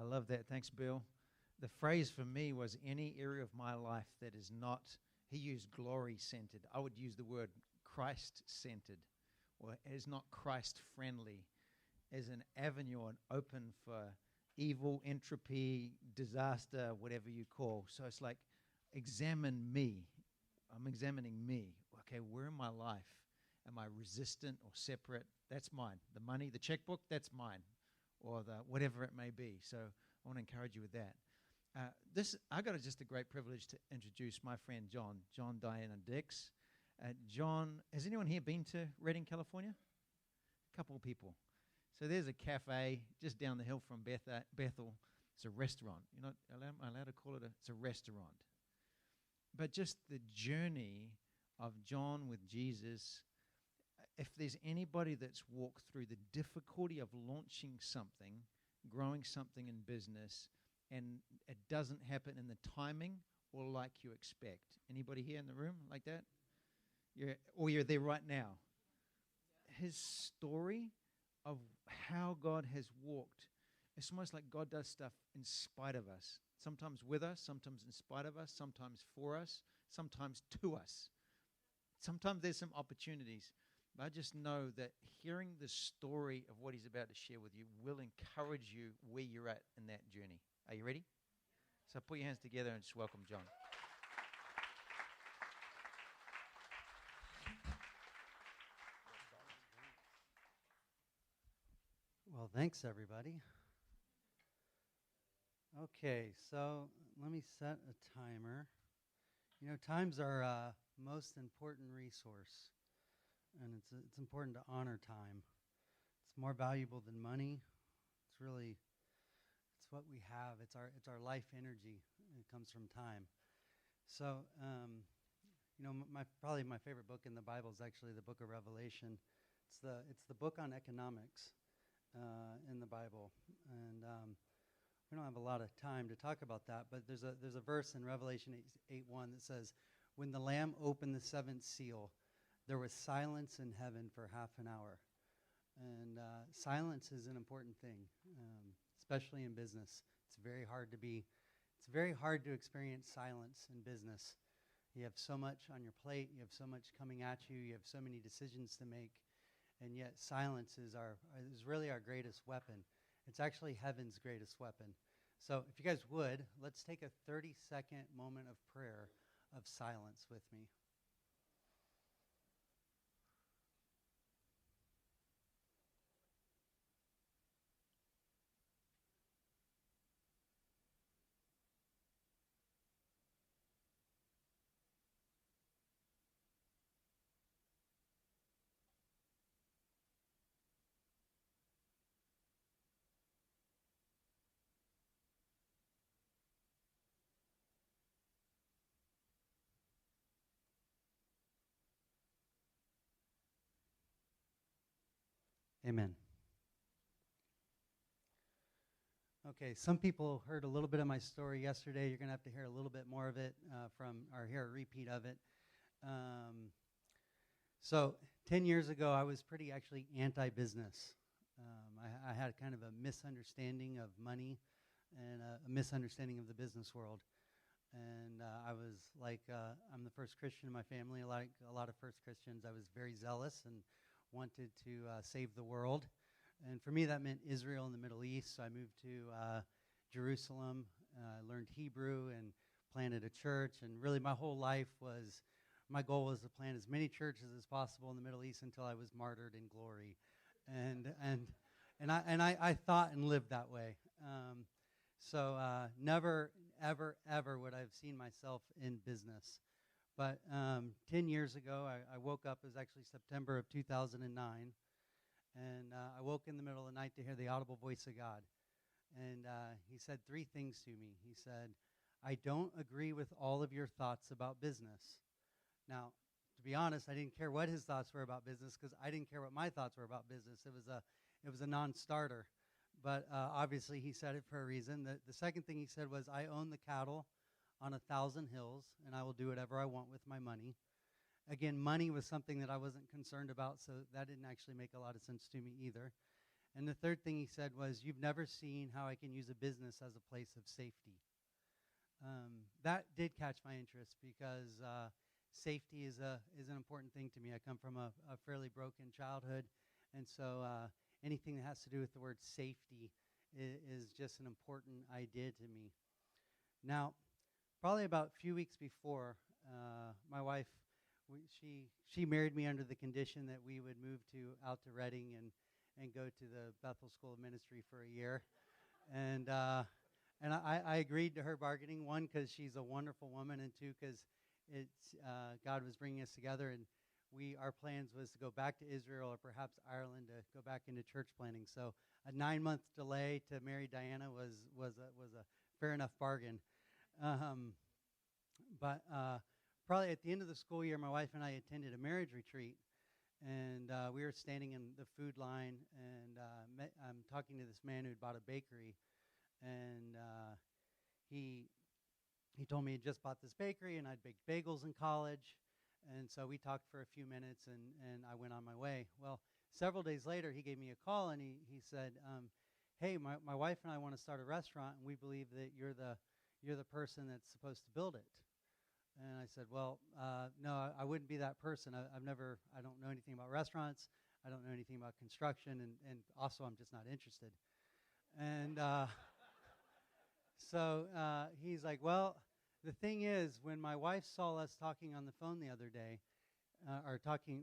love that. Thanks, Bill. The phrase for me was any area of my life that is not, he used glory-centered. I would use the word Christ-centered, or is not Christ-friendly, as an avenue and open for evil, entropy, disaster, whatever you call. So it's like, examine me. I'm examining me. Okay, where in my life am I resistant or separate? That's mine. The money, the checkbook, that's mine, or the whatever it may be. So I want to encourage you with that. I got just a great privilege to introduce my friend John, Diana Dix. John, has anyone here been to Redding, California? A couple of people. So there's a cafe just down the hill from Bethel. It's a restaurant. You're not allowed to call it it's a restaurant. But just the journey of John with Jesus, if there's anybody that's walked through the difficulty of launching something, growing something in business, and it doesn't happen in the timing or like you expect. Anybody here in the room like that? You're there right now. His story of how God has walked, it's almost like God does stuff in spite of us. Sometimes with us, sometimes in spite of us, sometimes for us, sometimes to us. Sometimes there's some opportunities. But I just know that hearing the story of what he's about to share with you will encourage you where you're at in that journey. Are you ready? So put your hands together and just welcome John. Well, thanks, everybody. Okay, so let me set a timer. You know, time's our most important resource, and it's important to honor time. It's more valuable than money. It's what we have. It's our life energy. It comes from time. So, you know, probably my favorite book in the Bible is actually the book of Revelation. It's the book on economics in the Bible, and we don't have a lot of time to talk about that. But there's a verse in Revelation 8:1 that says, "When the Lamb opened the seventh seal, there was silence in heaven for half an hour." And silence is an important thing, especially in business. It's very hard to experience silence in business. You have so much on your plate. You have so much coming at you. You have so many decisions to make. And yet silence is really our greatest weapon. It's actually heaven's greatest weapon. So if you guys would, let's take a 30-second moment of prayer of silence with me. Amen. Okay, some people heard a little bit of my story yesterday. You're going to have to hear a little bit more of it hear a repeat of it. So 10 years ago, I was pretty actually anti-business. I had kind of a misunderstanding of money and a misunderstanding of the business world. And I was like, I'm the first Christian in my family. Like a lot of first Christians, I was very zealous and wanted to save the world. And for me, that meant Israel and the Middle East. So I moved to Jerusalem, learned Hebrew, and planted a church. And really, my whole life my goal was to plant as many churches as possible in the Middle East until I was martyred in glory. And I thought and lived that way. So never, ever, ever would I have seen myself in business. But 10 years ago, I woke up. It was actually September of 2009. And I woke in the middle of the night to hear the audible voice of God. And he said three things to me. He said, "I don't agree with all of your thoughts about business." Now, to be honest, I didn't care what his thoughts were about business because I didn't care what my thoughts were about business. It was a non-starter. But obviously he said it for a reason. The second thing he said was, "I own the cattle on 1,000 hills, and I will do whatever I want with my money." Again, money was something that I wasn't concerned about, so that didn't actually make a lot of sense to me either. And the third thing he said was, you've never seen how I can use a business as a place of safety. That did catch my interest because safety is an important thing to me. I come from a fairly broken childhood, and so anything that has to do with the word safety is just an important idea to me. Now, probably about a few weeks before, my wife, she married me under the condition that we would move out to Reading and go to the Bethel School of Ministry for a year. And I agreed to her bargaining, one, because she's a wonderful woman, and two, because God was bringing us together, and our plans was to go back to Israel or perhaps Ireland to go back into church planting. So a 9-month delay to marry Diana was a fair enough bargain. But probably at the end of the school year, my wife and I attended a marriage retreat, and we were standing in the food line, and I'm talking to this man who'd bought a bakery, and he told me he just bought this bakery, and I'd baked bagels in college, and so we talked for a few minutes, and I went on my way. Well, several days later, he gave me a call, and he said, hey, my wife and I want to start a restaurant, and we believe that you're the person that's supposed to build it. And I said, well, no, I wouldn't be that person. I don't know anything about restaurants. I don't know anything about construction, and also I'm just not interested. And so he's like, well, the thing is, when my wife saw us talking on the phone the other day,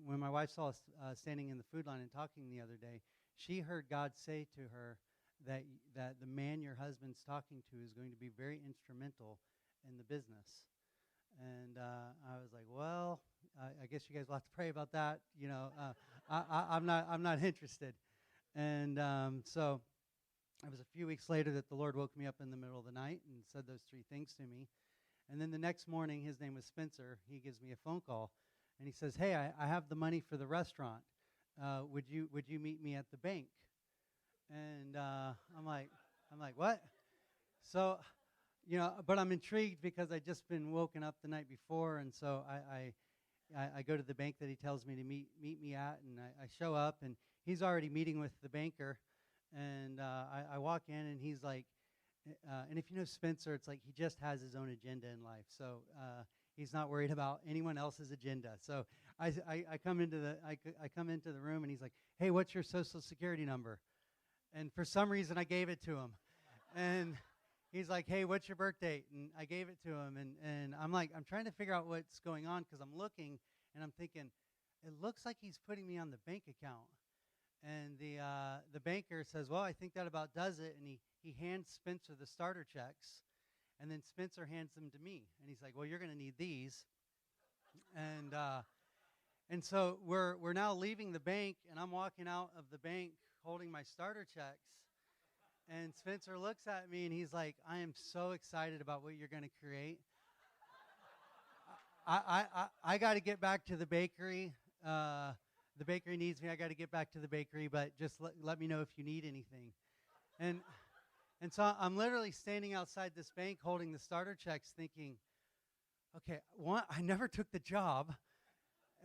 when my wife saw us standing in the food line and talking the other day, she heard God say to her that the man your husband's talking to is going to be very instrumental in the business. And I was like, well, I guess you guys will have to pray about that. You know, I'm not interested. And so it was a few weeks later that the Lord woke me up in the middle of the night and said those three things to me. And then the next morning, his name was Spencer. He gives me a phone call, and he says, hey, I have the money for the restaurant. Would you meet me at the bank? And I'm like, what? So, you know, but I'm intrigued because I just been woken up the night before, and so I go to the bank that he tells me to meet me at, and I show up, and he's already meeting with the banker, and I walk in, and he's like, and if you know Spencer, it's like he just has his own agenda in life, so he's not worried about anyone else's agenda. So I come into the room, and he's like, hey, what's your social security number? And for some reason, I gave it to him, and he's like, hey, what's your birth date? And I gave it to him, and I'm like, I'm trying to figure out what's going on because I'm looking, and I'm thinking, it looks like he's putting me on the bank account. And the banker says, well, I think that about does it, and he hands Spencer the starter checks, and then Spencer hands them to me, and he's like, well, you're going to need these. And so we're now leaving the bank, and I'm walking out of the bank holding my starter checks. And Spencer looks at me, and he's like, I am so excited about what you're going to create. I got to get back to the bakery. The bakery needs me. I got to get back to the bakery, but just let me know if you need anything. And so I'm literally standing outside this bank holding the starter checks thinking, okay, one, I never took the job.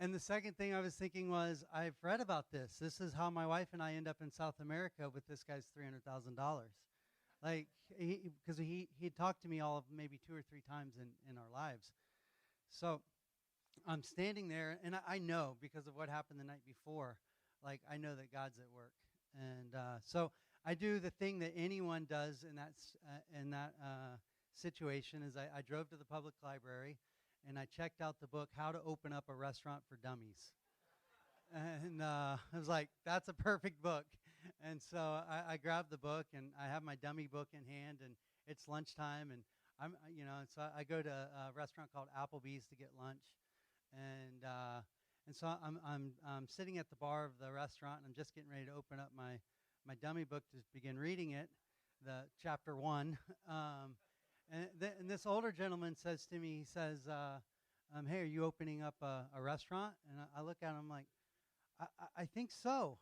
And the second thing I was thinking was, I've read about this. This is how my wife and I end up in South America with this guy's $300,000. Like, because he talked to me all of maybe 2 or 3 times in our lives. So I'm standing there, and I know because of what happened the night before, like, I know that God's at work. And so I do the thing that anyone does in that situation is I drove to the public library, and I checked out the book, How to Open Up a Restaurant for Dummies. And I was like, that's a perfect book. And so I grabbed the book, and I have my dummy book in hand, and it's lunchtime, and so I go to a restaurant called Applebee's to get lunch. And so I'm sitting at the bar of the restaurant, and I'm just getting ready to open up my dummy book to begin reading it, the chapter 1. And this older gentleman says to me, he says, hey, are you opening up a restaurant? And I look at him like, I think so.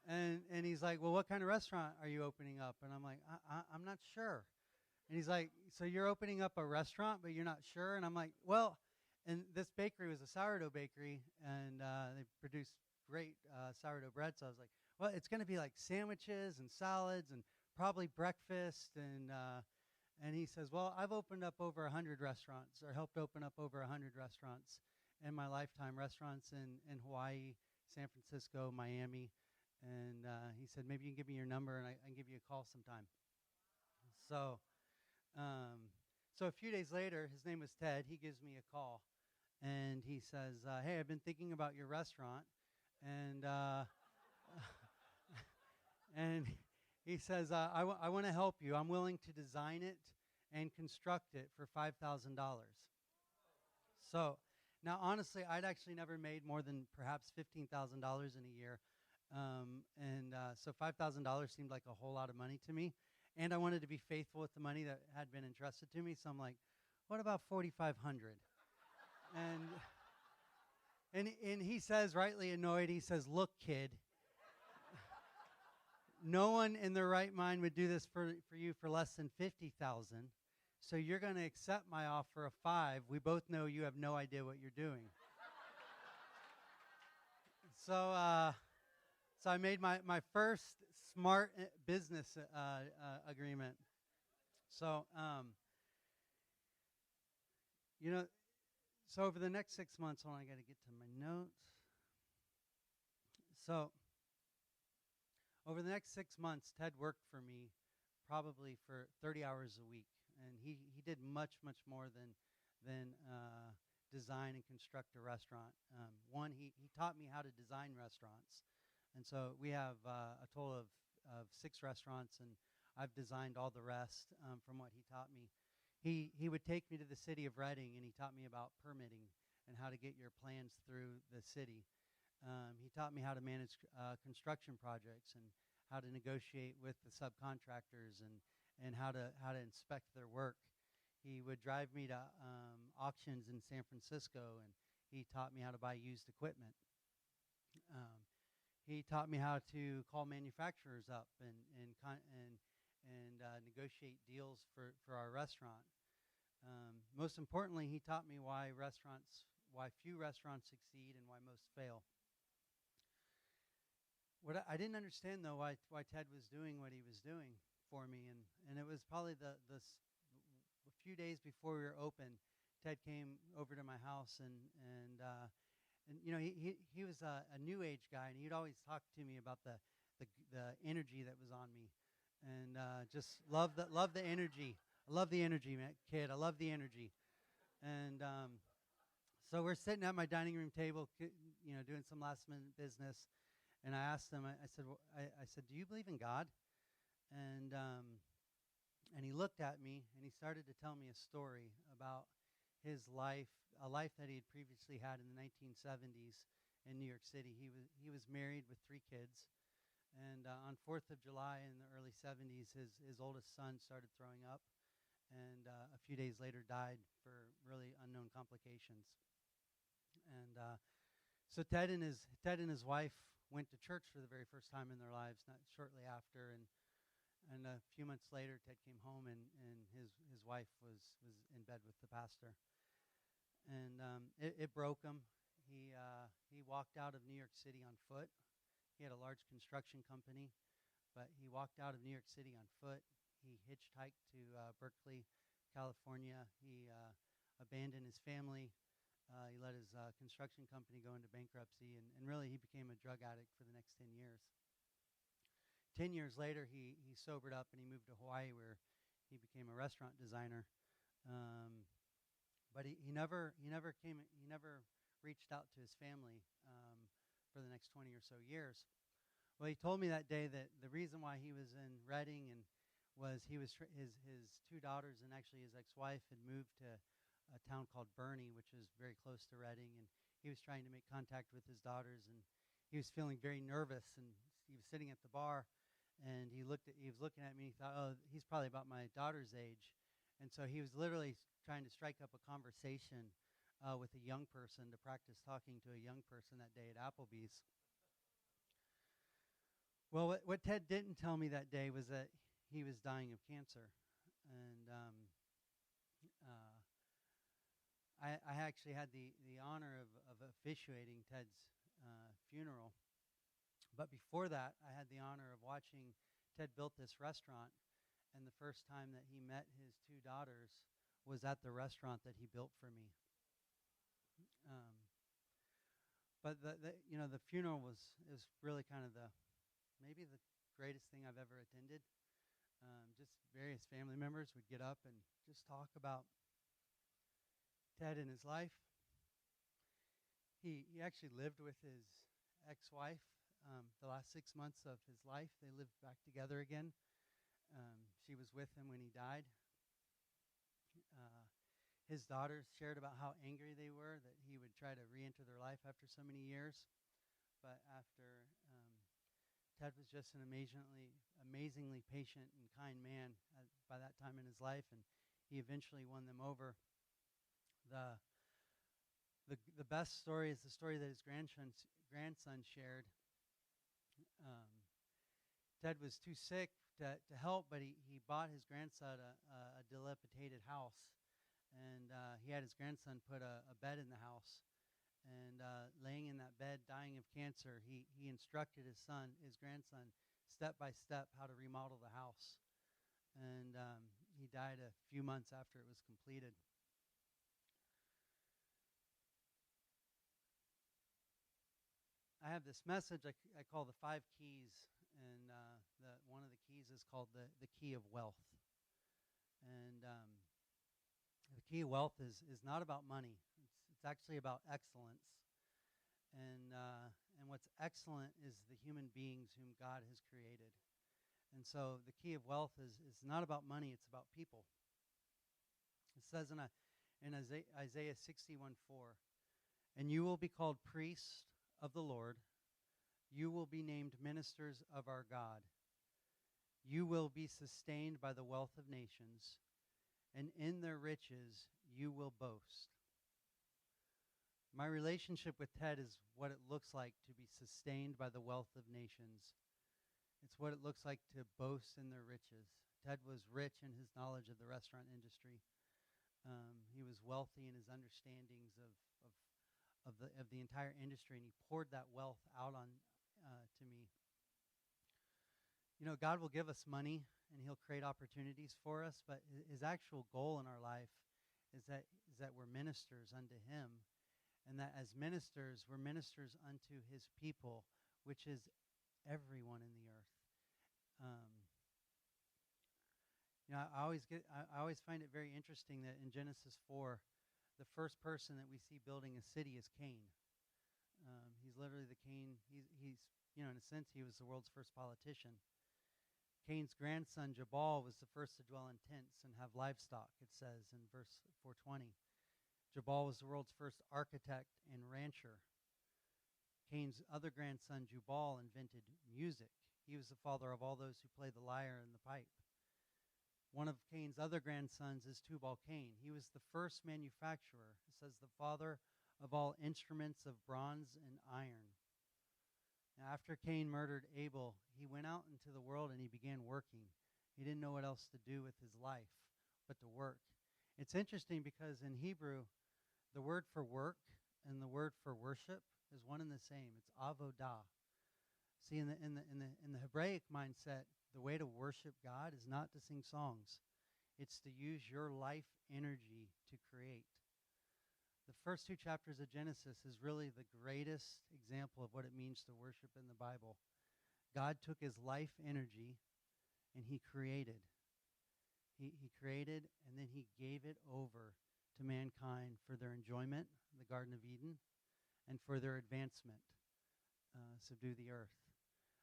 And he's like, well, what kind of restaurant are you opening up? And I'm like, I'm not sure. And he's like, so you're opening up a restaurant, but you're not sure? And I'm like, well, and this bakery was a sourdough bakery, and they produced great sourdough bread. So I was like, well, it's going to be like sandwiches and salads and probably breakfast. And he says, well, I've opened up over 100 restaurants or helped open up over 100 restaurants in my lifetime, restaurants in Hawaii, San Francisco, Miami. And he said, maybe you can give me your number and I can give you a call sometime. So, um, so a few days later, his name was Ted. He gives me a call, and he says, "Hey, I've been thinking about your restaurant, and and he says, I want to help you. I'm willing to design it and construct it for $5,000." So now, honestly, I'd actually never made more than perhaps $15,000 in a year. So $5,000 seemed like a whole lot of money to me. And I wanted to be faithful with the money that had been entrusted to me. So I'm like, what about 4,500? And he says, rightly annoyed, he says, look, kid, no one in their right mind would do this for you for less than 50,000. So you're going to accept my offer of 5. We both know you have no idea what you're doing. So I made my first smart business agreement. So, so over the next 6 months, hold on, I got to get to my notes. So over the next 6 months, Ted worked for me probably for 30 hours a week. And he did much more than design and construct a restaurant. One, he taught me how to design restaurants. And so we have a total of 6 restaurants, and I've designed all the rest from what he taught me. He would take me to the city of Reading, and he taught me about permitting and how to get your plans through the city. He taught me how to manage construction projects and how to negotiate with the subcontractors and how to inspect their work. He would drive me to auctions in San Francisco, and he taught me how to buy used equipment. He taught me how to call manufacturers up and negotiate deals for our restaurant. Most importantly, he taught me why few restaurants succeed and why most fail. What I didn't understand, though, why Ted was doing what he was doing for me, and it was probably a few days before we were open. Ted came over to my house, and he was a new age guy, and he'd always talk to me about the energy that was on me, and just love the energy. I love the energy, man, kid. I love the energy, and so we're sitting at my dining room table, doing some last minute business, and I asked him. I said, "Do you believe in God?" And he looked at me, and he started to tell me a story about his life, a life that he had previously had in the 1970s in New York City. He was married with 3 kids, and on 4th of July in the early 70s, his oldest son started throwing up, and a few days later died for really unknown complications. And so Ted and his wife went to church for the very first time in their lives, not shortly after, and a few months later, Ted came home, and his wife was in bed with the pastor. And it broke him. He walked out of New York City on foot. He had a large construction company, but he walked out of New York City on foot. He hitchhiked to Berkeley, California. He abandoned his family. He let his construction company go into bankruptcy, and really he became a drug addict for the next 10 years. 10 years later, he sobered up and he moved to Hawaii, where he became a restaurant designer. But he never reached out to his family for the next 20 or so years. Well, he told me that day that the reason why he was in Reading was his 2 daughters and actually his ex-wife had moved to a town called Bernie, which is very close to Reading, and he was trying to make contact with his daughters, and he was feeling very nervous, and he was sitting at the bar, and he was looking at me, and he thought, oh, he's probably about my daughter's age, and so he was literally trying to strike up a conversation with a young person to practice talking to a young person that day at Applebee's. Well, what Ted didn't tell me that day was that he was dying of cancer, and I actually had the honor of officiating Ted's funeral. But before that, I had the honor of watching Ted built this restaurant, and the first time that he met his two daughters was at the restaurant that he built for me. Um, but the funeral was really kind of maybe the greatest thing I've ever attended. Just various family members would get up and just talk about Ted and his life. He actually lived with his ex-wife the last 6 months of his life. They lived back together again. She was with him when he died. His daughters shared about how angry they were that he would try to re-enter their life after so many years. But after Ted was just an amazingly patient and kind man by that time in his life, and he eventually won them over. The best story is the story that his grandson shared. Ted was too sick to help, but he bought his grandson a dilapidated house. And he had his grandson put a bed in the house. And laying in that bed, dying of cancer, he instructed his grandson, step by step, how to remodel the house. And he died a few months after it was completed. I have this message I call the 5 keys, and one of the keys is called the key of wealth. And the key of wealth is not about money. It's actually about excellence. And what's excellent is the human beings whom God has created. And so the key of wealth is not about money, it's about people. It says in Isaiah 61:4, "And you will be called priests of the Lord. You will be named ministers of our God. You will be sustained by the wealth of nations, and in their riches you will boast." My relationship with Ted is what it looks like to be sustained by the wealth of nations. It's what it looks like to boast in their riches. Ted was rich in his knowledge of the restaurant industry. He was wealthy in his understandings of the entire industry, and he poured that wealth out on to me. You know, God will give us money, and He'll create opportunities for us, but His actual goal in our life is that we're ministers unto Him, and that as ministers, we're ministers unto His people, which is everyone in the earth. I always find it very interesting that in Genesis 4, the first person that we see building a city is Cain. He's literally the Cain. He's in a sense, he was the world's first politician. Cain's grandson Jabal was the first to dwell in tents and have livestock. It says in verse 420. Jabal was the world's first architect and rancher. Cain's other grandson Jubal invented music. He was the father of all those who play the lyre and the pipe. One of Cain's other grandsons is Tubal-Cain. He was the first manufacturer. It says the father of all instruments of bronze and iron. Now, after Cain murdered Abel, he went out into the world and he began working. He didn't know what else to do with his life but to work. It's interesting because in Hebrew, the word for work and the word for worship is one and the same. It's avodah. See, in the Hebraic mindset, the way to worship God is not to sing songs. It's to use your life energy to create. The first 2 chapters of Genesis is really the greatest example of what it means to worship in the Bible. God took his life energy and he created. He created and then he gave it over to mankind for their enjoyment, the Garden of Eden, and for their advancement, subdue the earth.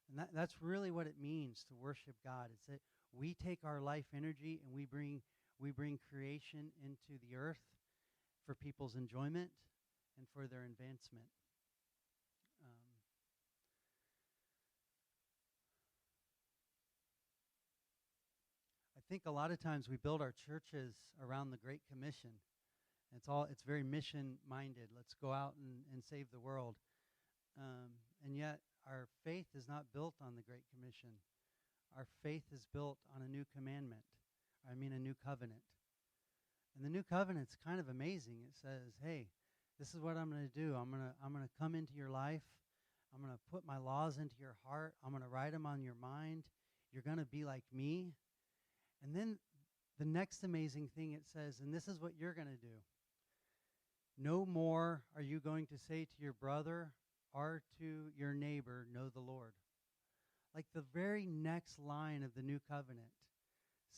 And that's really what it means to worship God. It's that we take our life energy and we bring creation into the earth for people's enjoyment and for their advancement. I think a lot of times we build our churches around the Great Commission. It's very mission minded. Let's go out and save the world. And yet our faith is not built on the Great Commission. Our faith is built on a new commandment. A new covenant. And the new covenant's kind of amazing. It says, hey, this is what I'm going to do. I'm going to come into your life. I'm going to put my laws into your heart. I'm going to write them on your mind. You're going to be like me. And then the next amazing thing it says, and this is what you're going to do. No more are you going to say to your brother or to your neighbor, know the Lord. Like the very next line of the new covenant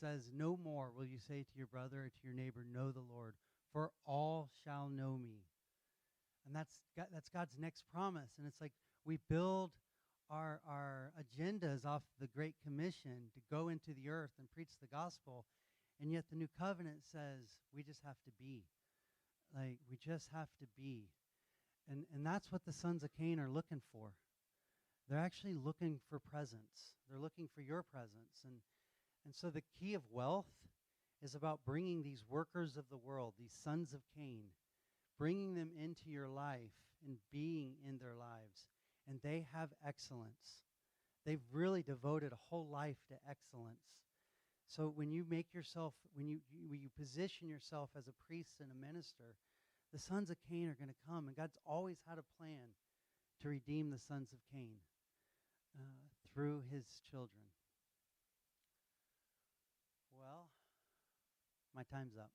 says, no more will you say to your brother or to your neighbor, know the Lord, for all shall know me. And that's God's next promise. And it's like we build our agendas off the Great Commission to go into the earth and preach the gospel. And yet the new covenant says we just have to be. Like, we just have to be. And that's what the sons of Cain are looking for. They're actually looking for presence. They're looking for your presence. And so the key of wealth is about bringing these workers of the world, these sons of Cain, bringing them into your life and being in their lives. And they have excellence. They've really devoted a whole life to excellence. So when you make yourself, when you position yourself as a priest and a minister, the sons of Cain are going to come. And God's always had a plan to redeem the sons of Cain through his children. Well, my time's up.